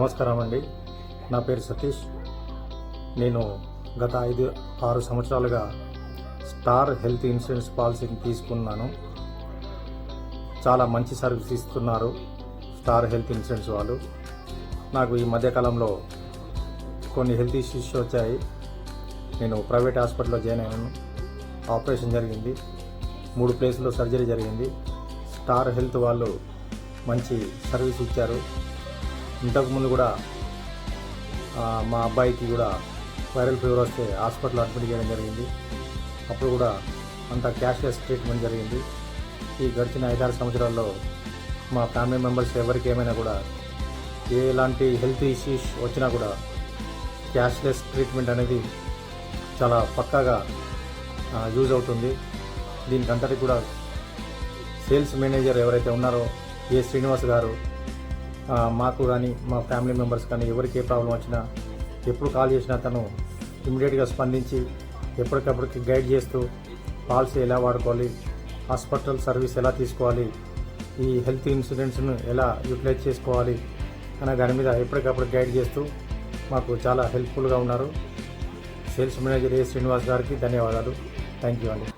నమస్కారం అండి. నా పేరు సతీష్. నేను గత 5-6 సంవత్సరాలుగా స్టార్ హెల్త్ ఇన్సూరెన్స్ పాలసీని తీసుకున్నాను. చాలా మంచి సర్వీస్ ఇస్తున్నారు స్టార్ హెల్త్ ఇన్సూరెన్స్ వాళ్ళు. నాకు ఈ మధ్యకాలంలో కొన్ని హెల్త్ ఇష్యూస్ వచ్చాయి. నేను ప్రైవేట్ హాస్పిటల్లో జాయిన్ అయ్యాను. ఆపరేషన్ జరిగింది, 3 ప్లేస్లో సర్జరీ జరిగింది. స్టార్ హెల్త్ వాళ్ళు మంచి సర్వీస్ ఇచ్చారు. ఇంతకుముందు కూడా మా అబ్బాయికి కూడా వైరల్ ఫీవర్ వస్తే హాస్పిటల్ అడ్మిట్ చేయడం జరిగింది. అప్పుడు కూడా అంత క్యాష్లెస్ ట్రీట్మెంట్ జరిగింది. ఈ గడిచిన 5-6 సంవత్సరాల్లో మా ఫ్యామిలీ మెంబర్స్ ఎవరికి ఏమైనా కూడా ఎలాంటి హెల్త్ ఇష్యూస్ వచ్చినా కూడా క్యాష్లెస్ ట్రీట్మెంట్ అనేది చాలా పక్కాగా యూజ్ అవుతుంది. దీనికంతటి కూడా సేల్స్ మేనేజర్ ఎవరైతే ఉన్నారో ఏ శ్రీనివాస్ గారు మాకు కానీ మా ఫ్యామిలీ మెంబర్స్ కానీ ఎవరికి ఏ ప్రాబ్లం వచ్చినా ఎప్పుడు కాల్ చేసినా తను ఇమ్మీడియట్గా స్పందించి ఎప్పటికప్పటికి గైడ్ చేస్తూ పాలసీ ఎలా వాడుకోవాలి, హాస్పిటల్ సర్వీస్ ఎలా తీసుకోవాలి, ఈ హెల్త్ ఇన్సూరెన్స్ను ఎలా యూటిలైజ్ చేసుకోవాలి అనే దాని మీద ఎప్పటికప్పుడు గైడ్ చేస్తూ మాకు చాలా హెల్ప్ఫుల్గా ఉన్నారు. సేల్స్ మేనేజర్ ఏ శ్రీనివాస్ గారికి ధన్యవాదాలు. థ్యాంక్ యూ అండి.